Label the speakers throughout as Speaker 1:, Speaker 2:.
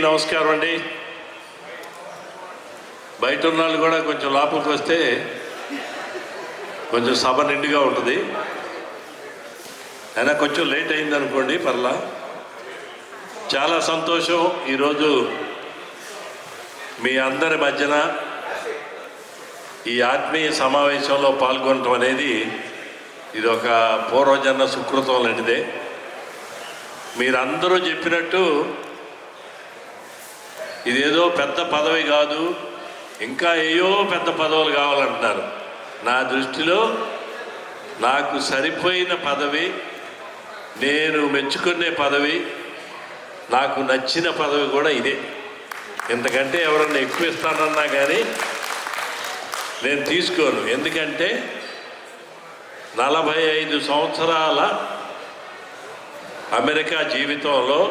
Speaker 1: నమస్కారం అండి. బయట ఉన్న వాళ్ళు కూడా కొంచెం లోపలికి వస్తే కొంచెం సభ నిండుగా ఉంటుంది. అయినా కొంచెం లేట్ అయింది అనుకోండి, పర్లా. చాలా సంతోషం ఈరోజు మీ అందరి మధ్యన ఈ ఆత్మీయ సమావేశంలో పాల్గొనడం అనేది ఇది ఒక పూర్వజన్మ సుకృతం లాంటిదే. మీరందరూ చెప్పినట్టు ఇదేదో పెద్ద పదవి కాదు, ఇంకా ఏయో పెద్ద పదవులు కావాలంటున్నారు. నా దృష్టిలో నాకు సరిపోయిన పదవి, నేను మెచ్చుకునే పదవి, నాకు నచ్చిన పదవి కూడా ఇదే. ఇంతకంటే ఎవరన్నా ఎక్కువ ఇస్తానన్నా కానీ నేను తీసుకోను. ఎందుకంటే 45 సంవత్సరాల అమెరికా జీవితంలో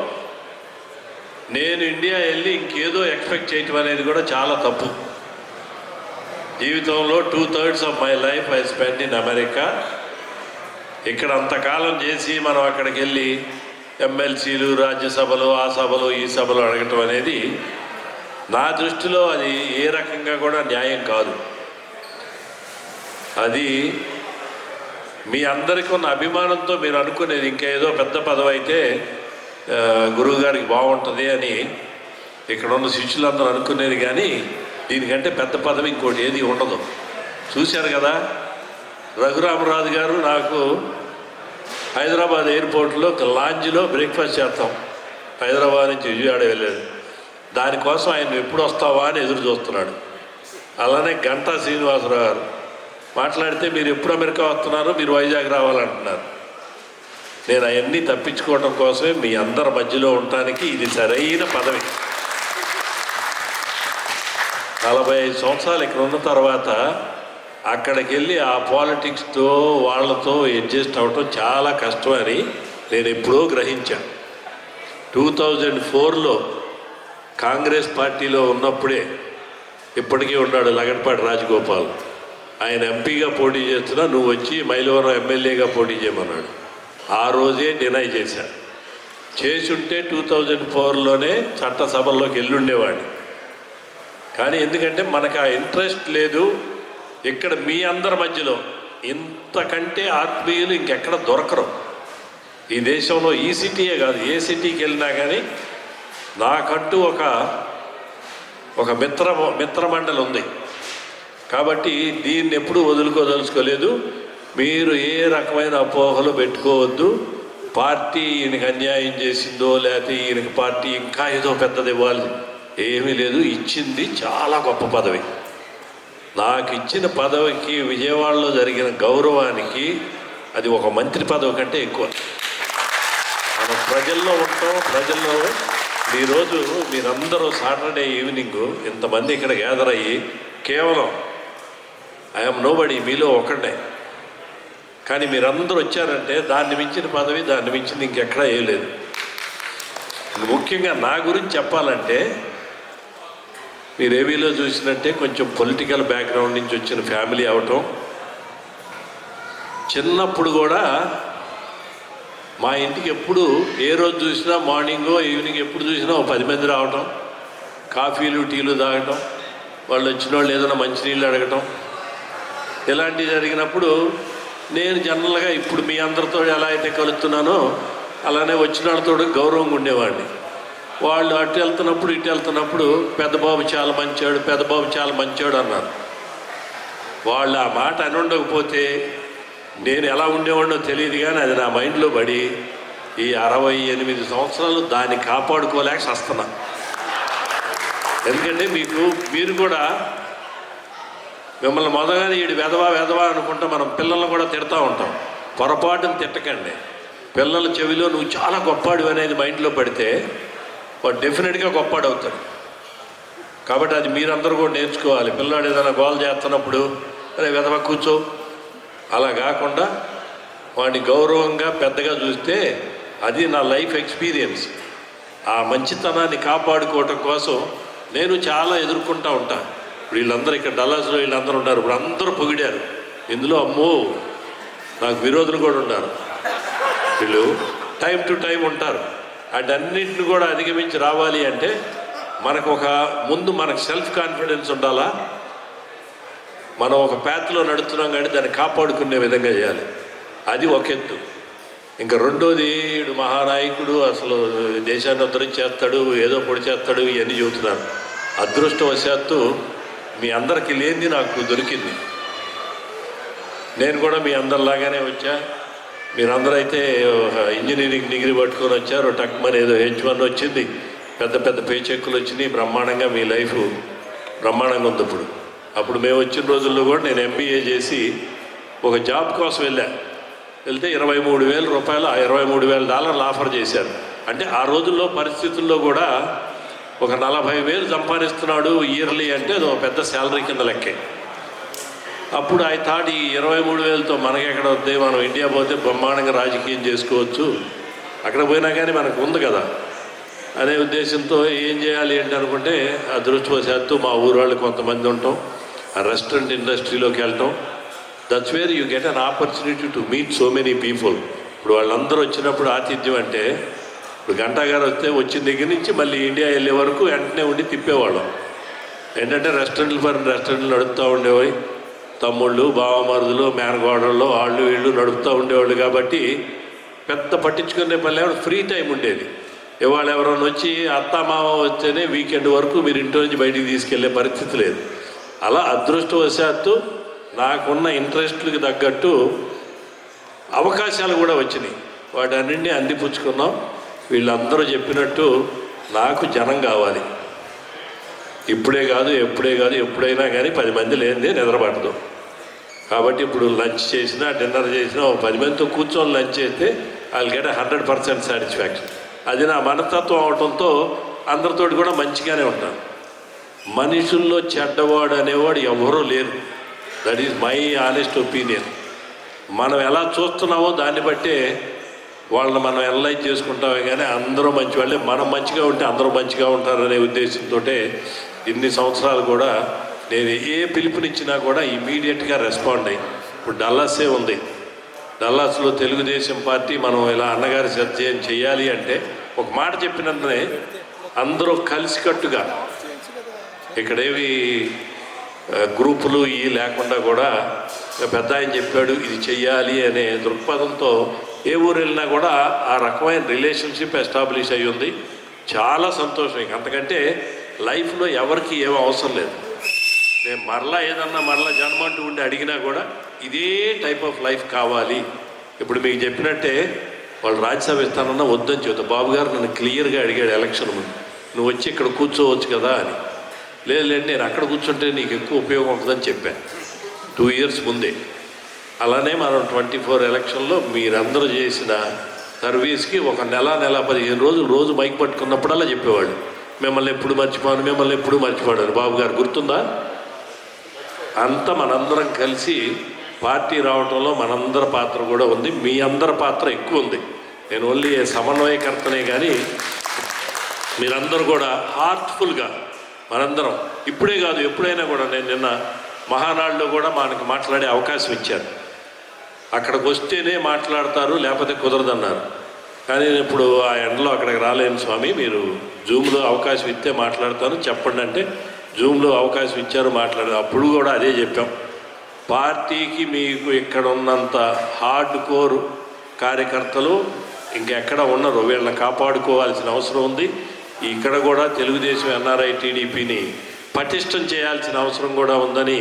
Speaker 1: నేను ఇండియా వెళ్ళి ఇంకేదో ఎక్స్పెక్ట్ చేయటం అనేది కూడా చాలా తప్పు. జీవితంలో 2/3 of my life I spend in America. ఇక్కడ అంతకాలం చేసి మనం అక్కడికి వెళ్ళి ఎమ్మెల్సీలు, రాజ్యసభలు, ఆ సభలు, ఈ సభలు అడగటం అనేది నా దృష్టిలో అది ఏ రకంగా కూడా న్యాయం కాదు. అది మీ అందరికీ ఉన్న అభిమానంతో మీరు అనుకునేది ఇంకా ఏదో పెద్ద పదవి అయితే గురువుగారికి బాగుంటుంది అని ఇక్కడ ఉన్న శిష్యులందరూ అనుకునేది. కానీ దీనికంటే పెద్ద పదవి ఇంకోటి ఏది ఉండదు. చూశారు కదా, రఘురామరాజు గారు నాకు హైదరాబాద్ ఎయిర్పోర్ట్లో లాంజ్లో బ్రేక్ఫాస్ట్ చేస్తాం. హైదరాబాద్ నుంచి విజయవాడ వెళ్ళాడు. దానికోసం ఆయన ఎప్పుడు వస్తావా అని ఎదురు చూస్తున్నాడు. అలానే గంటా శ్రీనివాసరావు గారు మాట్లాడితే మీరు ఎప్పుడు అమెరికా వస్తున్నారో, మీరు వైజాగ్ రావాలంటున్నారు. నేను అవన్నీ తప్పించుకోవడం కోసమే మీ అందరి మధ్యలో ఉండటానికి ఇది సరైన పదవి. 45 సంవత్సరాలు ఇక్కడ ఉన్న తర్వాత అక్కడికి వెళ్ళి ఆ పాలిటిక్స్తో వాళ్ళతో అడ్జస్ట్ అవ్వటం చాలా కష్టం అని నేను ఎప్పుడో గ్రహించాను. 2004లో కాంగ్రెస్ పార్టీలో ఉన్నప్పుడే, ఇప్పటికీ ఉన్నాడు లగడపాటి రాజగోపాల్, ఆయన ఎంపీగా పోటీ చేస్తున్నా, నువ్వు వచ్చి మైలవరం ఎమ్మెల్యేగా పోటీ చేయమన్నాడు. ఆ రోజే డినై చేశాను. చేసుంటే 2004లోనే చట్టసభల్లోకి వెళ్ళుండేవాడిని. కానీ ఎందుకంటే మనకు ఆ ఇంట్రెస్ట్ లేదు. ఇక్కడ మీ అందరి మధ్యలో ఇంతకంటే ఆత్మీయులు ఇంకెక్కడ దొరకరు ఈ దేశంలో. ఈ సిటీయే కాదు, ఏ సిటీకి వెళ్ళినా కానీ నాకంటూ ఒక మిత్రమండలి ఉంది. కాబట్టి దీన్ని ఎప్పుడూ వదులుకోదలుచుకోలేదు. మీరు ఏ రకమైన అపోహలు పెట్టుకోవద్దు. పార్టీ ఈయనకి అన్యాయం చేసిందో, లేకపోతే ఈయనకి పార్టీ ఇంకా ఏదో పెద్దది ఇవ్వాలి, ఏమీ లేదు. ఇచ్చింది చాలా గొప్ప పదవి. నాకు ఇచ్చిన పదవికి, విజయవాడలో జరిగిన గౌరవానికి అది ఒక మంత్రి పదవి కంటే ఎక్కువ. మనం ప్రజల్లో ఉంటాం. ప్రజల్లో ఈరోజు మీరందరూ సాటర్డే ఈవినింగ్ ఇంతమంది ఇక్కడ గ్యాదర్ అయ్యి, కేవలం ఐఎమ్ నోబడీ, మీలో ఒకడే, కానీ మీరందరూ వచ్చారంటే దాన్ని మించిన పదవి, దాన్ని మించింది ఇంకెక్కడా ఏం లేదు. ముఖ్యంగా నా గురించి చెప్పాలంటే, మీరు ఏవీలో చూసినట్టే కొంచెం పొలిటికల్ బ్యాక్గ్రౌండ్ నుంచి వచ్చిన ఫ్యామిలీ అవటం. చిన్నప్పుడు కూడా మా ఇంటికి ఎప్పుడు ఏ రోజు చూసినా మార్నింగో ఈవినింగ్ ఎప్పుడు చూసినా ఒక 10 మంది రావటం, కాఫీలు టీలు తాగటం, వాళ్ళు వచ్చిన వాళ్ళు ఏదైనా మంచినీళ్ళు అడగటం, ఇలాంటివి జరిగినప్పుడు నేను జనరల్గా ఇప్పుడు మీ అందరితో ఎలా అయితే కలుస్తున్నానో అలానే వచ్చిన వాళ్ళతో గౌరవంగా ఉండేవాడిని. వాళ్ళు అటు వెళ్తున్నప్పుడు ఇటు వెళ్తున్నప్పుడు పెద్దబాబు చాలా మంచోడు, పెద్దబాబు చాలా మంచోడు అన్నారు. వాళ్ళు ఆ మాట అని ఉండకపోతే నేను ఎలా ఉండేవాడినో తెలియదు. కానీ అది నా మైండ్లో పడి ఈ 68 సంవత్సరాలు దాన్ని కాపాడుకోలేక వస్తున్నా. ఎందుకంటే మీరు కూడా మిమ్మల్ని మొదలుగానే వీడు వెధవా అనుకుంటా మనం పిల్లల్ని కూడా తిడతా ఉంటాం. పొరపాటును తిట్టకండి. పిల్లల చెవిలో నువ్వు చాలా గొప్పాడు అనేది మైండ్లో పడితే వాడు డెఫినెట్గా గొప్పాడు అవుతాడు. కాబట్టి అది మీరందరూ కూడా నేర్చుకోవాలి. పిల్లాడు ఏదైనా గోల్ చేస్తున్నప్పుడు అరే వెధవ కూర్చో, అలా కాకుండా వాడిని గౌరవంగా పెద్దగా చూస్తే అది నా లైఫ్ ఎక్స్పీరియన్స్. ఆ మంచితనాన్ని కాపాడుకోవటం కోసం నేను చాలా ఎదుర్కొంటూ ఉంటాను. వీళ్ళందరూ ఇక్కడ డల్లాస్లో వీళ్ళందరూ ఉన్నారు. ఇప్పుడు అందరూ పొగిడారు. ఇందులో అమ్మో నాకు విరోధులు కూడా ఉన్నారు. వీళ్ళు టైం టు టైం ఉంటారు. వాటన్నింటిని కూడా అధిగమించి రావాలి అంటే మనకు ముందు మనకు సెల్ఫ్ కాన్ఫిడెన్స్ ఉండాలా. మనం ఒక ప్యాత్లో నడుస్తున్నాం కానీ దాన్ని కాపాడుకునే విధంగా చేయాలి. అది ఒక ఎత్తు. ఇంకా రెండోది మహానాయకుడు అసలు దేశాన్ని ఉద్ధరించేస్తాడు, ఏదో పొడి చేస్తాడు, ఇవన్నీ చెబుతున్నారు. అదృష్టవశాత్తు మీ అందరికీ లేనిది నాకు దొరికింది. నేను కూడా మీ అందరిలాగానే వచ్చా. మీరందరూ అయితే ఇంజనీరింగ్ డిగ్రీ పట్టుకొని వచ్చారు, టక్మని ఏదో H1 వచ్చింది, పెద్ద పెద్ద పే చెక్కులు వచ్చినాయి, బ్రహ్మాండంగా మీ లైఫ్ బ్రహ్మాండంగా ఉంది. అప్పుడు మేము వచ్చిన రోజుల్లో కూడా నేను MBA చేసి ఒక జాబ్ కోసం వెళ్తే $23,000 ఆ $23,000 ఆఫర్ చేశారు. అంటే ఆ రోజుల్లో పరిస్థితుల్లో కూడా ఒక 40,000 సంపాదిస్తున్నాడు ఇయర్లీ అంటే అది ఒక పెద్ద శాలరీ కింద లెక్కే. అప్పుడు I thought ఈ 23,000తో మనకెక్కడ వద్దే, మనం ఇండియా పోతే బ్రహ్మాండంగా రాజకీయం చేసుకోవచ్చు, అక్కడ పోయినా కానీ మనకు ఉంది కదా అనే ఉద్దేశంతో ఏం చేయాలి ఏంటి అనుకుంటే, అదృష్టవశాత్తు మా ఊరు వాళ్ళు కొంతమంది ఉంటాం, ఆ రెస్టారెంట్ ఇండస్ట్రీలోకి వెళ్ళటం. That's where you get an opportunity to meet so many people. ఇప్పుడు వాళ్ళందరూ వచ్చినప్పుడు ఆతిథ్యం అంటే, ఇప్పుడు గంటా గారు వస్తే వచ్చిన దగ్గర నుంచి మళ్ళీ ఇండియా వెళ్ళే వరకు వెంటనే ఉండి తిప్పేవాళ్ళం. ఏంటంటే రెస్టారెంట్లు నడుపుతూ ఉండేవి, తమ్ముళ్ళు, బావమరుదులు, మేనగోడళ్ళు, వాళ్ళు వీళ్ళు నడుపుతూ ఉండేవాళ్ళు. కాబట్టి పెద్ద పట్టించుకునే పని లేకుండా ఫ్రీ టైం ఉండేది. ఇవాళ ఎవరైనా వచ్చి అత్తామామ వస్తేనే వీకెండ్ వరకు మీరు ఇంటి నుంచి బయటికి తీసుకెళ్లే పరిస్థితి లేదు. అలా అదృష్టవశాత్తు నాకున్న ఇంట్రెస్ట్లకు తగ్గట్టు అవకాశాలు కూడా వచ్చినాయి. వాటన్నింటినీ అందిపుచ్చుకున్నాం. వీళ్ళందరూ చెప్పినట్టు నాకు జనం కావాలి. ఇప్పుడే కాదు, ఎప్పుడైనా కానీ 10 మంది లేనిదే నిద్రపడదు. కాబట్టి ఇప్పుడు లంచ్ చేసినా, డిన్నర్ చేసినా 10 మందితో కూర్చొని లంచ్ చేస్తే I'll get 100% సాటిస్ఫాక్షన్. అది నా మనస్తత్వం అవడంతో అందరితోటి కూడా మంచిగానే ఉంటాను. మనుషుల్లో చెడ్డవాడు అనేవాడు ఎవరూ లేరు. That is my honest opinion. మనం ఎలా చూస్తున్నామో దాన్ని బట్టే వాళ్ళని మనం అనలైజ్ చేసుకుంటామే. కానీ అందరూ మంచి వాళ్ళే, మనం మంచిగా ఉంటే అందరూ మంచిగా ఉంటారనే ఉద్దేశంతో ఇన్ని సంవత్సరాలు కూడా నేను ఏ పిలుపునిచ్చినా కూడా ఇమీడియట్గా రెస్పాండ్ అయ్యి, ఇప్పుడు డల్లాసే ఉంది. డల్లాస్లో తెలుగుదేశం పార్టీ మనం ఇలా అన్నగారి సత్యం చేయాలి అంటే ఒక మాట చెప్పినంతనే అందరూ కలిసికట్టుగా, ఇక్కడేవి గ్రూపులు ఇవి లేకుండా కూడా పెద్ద ఆయన చెప్పాడు ఇది చెయ్యాలి అనే దృక్పథంతో ఏ ఊరు వెళ్ళినా కూడా ఆ రకమైన రిలేషన్షిప్ ఎస్టాబ్లిష్ అయ్యి ఉంది. చాలా సంతోషం. ఇంక అంతకంటే లైఫ్లో ఎవరికి ఏమీ అవసరం లేదు. నేను మరలా జన్మంటూ ఉండి అడిగినా కూడా ఇదే టైప్ ఆఫ్ లైఫ్ కావాలి. ఇప్పుడు మీకు చెప్పినట్టే వాళ్ళు రాజ్యసభ ఇస్తానన్నా వద్దని చెబుతా. బాబు గారు నన్ను క్లియర్గా అడిగాడు ఎలక్షన్ ముందు, నువ్వు వచ్చి ఇక్కడ కూర్చోవచ్చు కదా అని. లేదు నేను అక్కడ కూర్చుంటే నీకు ఎక్కువ ఉపయోగం ఉంటుందని చెప్పాను 2 years ముందే. అలానే మనం 24 ఎలక్షన్లో మీరందరూ చేసిన సర్వీస్కి ఒక నెల 15 రోజులు రోజు మైక్ పట్టుకున్నప్పుడల్లా చెప్పేవాళ్ళు మిమ్మల్ని ఎప్పుడు మర్చిపోను బాబు గారు గుర్తుందా? అంతా మనందరం కలిసి పార్టీ రావడంలో మనందరి పాత్ర కూడా ఉంది. మీ అందరి పాత్ర ఎక్కువ ఉంది. నేను ఓన్లీ సమన్వయకర్తనే కానీ మీరందరూ కూడా హార్ట్ఫుల్గా మనందరం ఇప్పుడే కాదు ఎప్పుడైనా కూడా, నేను నిన్న మహానాడులో కూడా మనకు మాట్లాడే అవకాశం ఇచ్చారు. అక్కడికి వస్తేనే మాట్లాడతారు లేకపోతే కుదరదన్నారు. కానీ నేను ఇప్పుడు ఆ ఎండలో అక్కడికి రాలేను స్వామి, మీరు జూమ్లో అవకాశం ఇస్తే మాట్లాడతాను చెప్పండి అంటే జూమ్లో అవకాశం ఇచ్చారు, మాట్లాడారు. అప్పుడు కూడా అదే చెప్పాం, పార్టీకి మీకు ఇక్కడ ఉన్నంత హార్డ్ కోర్ కార్యకర్తలు ఇంకెక్కడ ఉన్నారు, వీళ్ళని కాపాడుకోవాల్సిన అవసరం ఉంది. ఇక్కడ కూడా తెలుగుదేశం NRI TDPని పటిష్టం చేయాల్సిన అవసరం కూడా ఉందని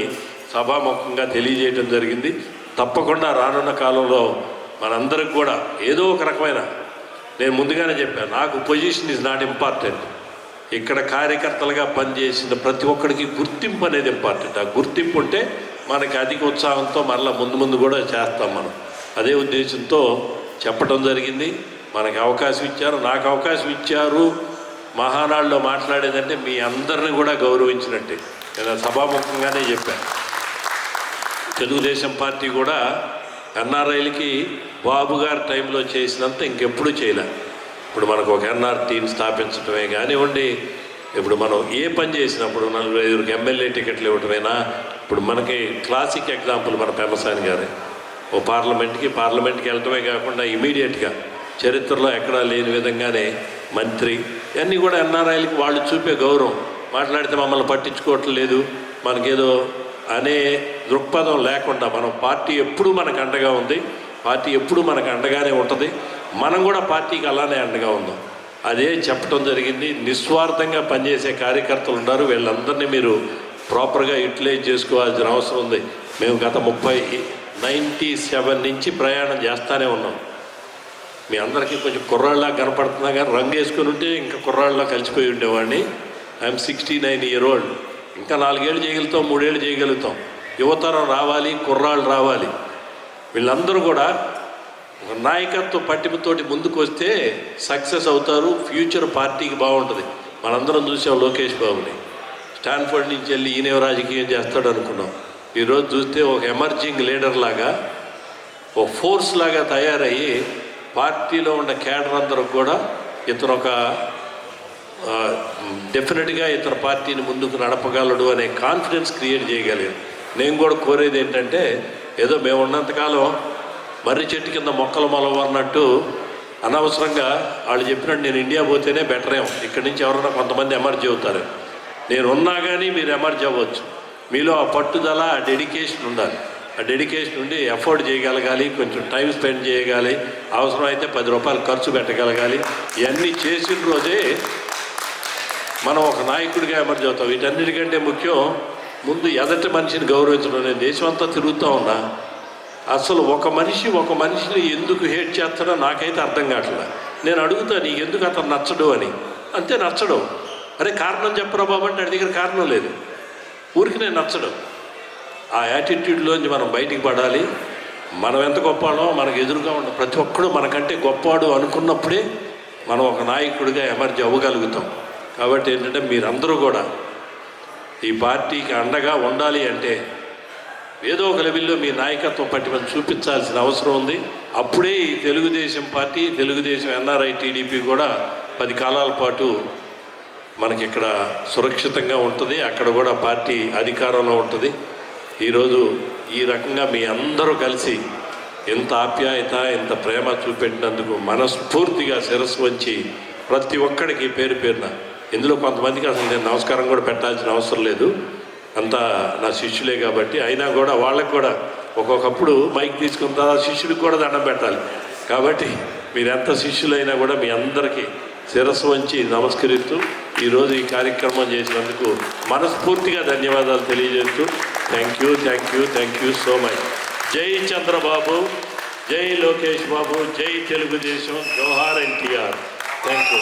Speaker 1: సభాముఖంగా తెలియజేయడం జరిగింది. తప్పకుండా రానున్న కాలంలో మనందరికి కూడా ఏదో ఒక రకమైన, నేను ముందుగానే చెప్పాను, నాకు పొజిషన్ ఈజ్ నాట్ ఇంపార్టెంట్. ఇక్కడ కార్యకర్తలుగా పనిచేసిన ప్రతి ఒక్కరికి గుర్తింపు అనేది ఇంపార్టెంట్. ఆ గుర్తింపు ఉంటే మనకి అధిక ఉత్సాహంతో మరలా ముందు కూడా చేస్తాం మనం. అదే ఉద్దేశంతో చెప్పడం జరిగింది. మనకి అవకాశం ఇచ్చారు, నాకు అవకాశం ఇచ్చారు. మహానాడులో మాట్లాడేదంటే మీ అందరిని కూడా గౌరవించినట్టే. నేను సభాముఖంగానే చెప్పాను. తెలుగుదేశం పార్టీ కూడా NRIలకి బాబు గారి టైంలో చేసినంత ఇంకెప్పుడు చేయలే. ఇప్పుడు మనకు ఒక NR టీం స్థాపించడమే కానివ్వండి, ఇప్పుడు మనం ఏ పని చేసినప్పుడు 4-5 ఎమ్మెల్యే టికెట్లు ఇవ్వటమైనా, ఇప్పుడు మనకి క్లాసిక్ ఎగ్జాంపుల్ మన పెమ్మసాని గారే. ఓ పార్లమెంట్కి వెళ్ళటమే కాకుండా ఇమీడియట్గా చరిత్రలో ఎక్కడా లేని విధంగానే మంత్రి, ఇవన్నీ కూడా ఎన్ఆర్ఐలకి వాళ్ళు చూపే గౌరవం. మాట్లాడితే మమ్మల్ని పట్టించుకోవట్లేదు, మనకేదో అనే దృక్పథం లేకుండా మనం పార్టీ ఎప్పుడూ మనకు అండగా ఉంది, పార్టీ ఎప్పుడూ మనకు అండగానే ఉంటుంది, మనం కూడా పార్టీకి అలానే అండగా ఉందాం. అదే చెప్పడం జరిగింది. నిస్వార్థంగా పనిచేసే కార్యకర్తలు ఉన్నారు, వీళ్ళందరినీ మీరు ప్రాపర్గా యూటిలైజ్ చేసుకోవాల్సిన అవసరం ఉంది. మేము గత 97 నుంచి ప్రయాణం చేస్తూనే ఉన్నాం. మీ అందరికీ కొంచెం కుర్రాళ్ళ కనపడుతున్నా కానీ రంగు వేసుకుని ఉంటే ఇంకా కుర్రాళ్ళ కలిసిపోయి ఉండేవాడిని. I'm 69 year old. ఇంకా 4 ఏళ్ళు చేయగలుగుతాం, 3 ఏళ్ళు చేయగలుగుతాం. యువతరం రావాలి, కుర్రాళ్ళు రావాలి. వీళ్ళందరూ కూడా ఒక నాయకత్వ పట్టిమతోటి ముందుకు వస్తే సక్సెస్ అవుతారు. ఫ్యూచర్ పార్టీకి బాగుంటుంది. మనందరం చూసాం లోకేష్ బాబుని, స్టాన్ఫర్డ్ నుంచి వెళ్ళి ఈయన రాజకీయం చేస్తాడు అనుకున్నాం. ఈరోజు చూస్తే ఒక ఎమర్జింగ్ లీడర్ లాగా, ఒక ఫోర్స్ లాగా తయారయ్యి పార్టీలో ఉన్న క్యాడర్ అందరూ కూడా ఇతను ఒక డెఫినెట్గా ఇతర పార్టీని ముందుకు నడపగలడు అనే కాన్ఫిడెన్స్ క్రియేట్ చేయగలిగాడు. నేను కూడా కోరేది ఏంటంటే, ఏదో మేము ఉన్నంతకాలం మర్రి చెట్టు కింద మొక్కలు మొలవన్నట్టు అనవసరంగా వాళ్ళు చెప్పినట్టు నేను ఇండియా పోతేనే బెటర్ ఏమో, ఇక్కడి నుంచి ఎవరైనా కొంతమంది ఎమర్జీ అవుతారు. నేను ఉన్నా కానీ మీరు ఎమర్జీ అవ్వచ్చు. మీలో ఆ పట్టుదల, ఆ డెడికేషన్ ఉండాలి. ఆ డెడికేషన్ ఉండి ఎఫోర్డ్ చేయగలగాలి, కొంచెం టైం స్పెండ్ చేయగాలి, అవసరమైతే 10 రూపాయలు ఖర్చు పెట్టగలగాలి. ఇవన్నీ చేసిన రోజే మనం ఒక నాయకుడిగా ఎమర్జీ అవుతాం. వీటన్నిటికంటే ముఖ్యం ముందు ఎదటి మనిషిని గౌరవించడం. నేను దేశం అంతా తిరుగుతూ ఉన్నా, అసలు ఒక మనిషిని ఎందుకు హేట్ చేస్తాడో నాకైతే అర్థం కావట్లేదు. నేను అడుగుతా, నీకు ఎందుకు అతను నచ్చడు అని. అంతే, నచ్చడం. అరే కారణం చెప్పరా బాబు అంటే వాడి దగ్గర కారణం లేదు, ఊరికి నేను నచ్చడం. ఆ యాటిట్యూడ్లోంచి మనం బయటికి పడాలి. మనం ఎంత గొప్పవాడో మనకు ఎదురుగా ఉన్న ప్రతి ఒక్కడు మనకంటే గొప్పవాడు అనుకున్నప్పుడే మనం ఒక నాయకుడిగా ఎమర్జీ అవ్వగలుగుతాం. కాబట్టి ఏంటంటే మీరందరూ కూడా ఈ పార్టీకి అండగా ఉండాలి అంటే ఏదో ఒక లెవెల్లో మీ నాయకత్వం పట్టిమని చూపించాల్సిన అవసరం ఉంది. అప్పుడే ఈ Telugu Desam party, Telugu Desam NRI TDP కూడా 10 కాలాల పాటు మనకి ఇక్కడ సురక్షితంగా ఉంటుంది. అక్కడ కూడా పార్టీ అధికారంలో ఉంటుంది. ఈరోజు ఈ రకంగా మీ అందరూ కలిసి ఎంత ఆప్యాయత, ఎంత ప్రేమ చూపెట్టినందుకు మనస్ఫూర్తిగా శిరస్సు వంచి ప్రతి ఒక్కడికి పేరు పేరున, ఇందులో కొంతమందికి అసలు నేను నమస్కారం కూడా పెట్టాల్సిన అవసరం లేదు, అంతా నా శిష్యులే కాబట్టి, అయినా కూడా వాళ్ళకు కూడా ఒక్కొక్కప్పుడు మైక్ తీసుకున్న తర్వాత శిష్యుడికి కూడా దండం పెట్టాలి. కాబట్టి మీరు ఎంత శిష్యులైనా కూడా మీ అందరికీ శిరస్సు వంచి నమస్కరిస్తూ ఈరోజు ఈ కార్యక్రమం చేసినందుకు మనస్ఫూర్తిగా ధన్యవాదాలు తెలియజేస్తూ థ్యాంక్ యూ సో మచ్. జై చంద్రబాబు, జై లోకేష్ బాబు, జై తెలుగుదేశం, జోహార్ ఎన్టీఆర్. Thank you.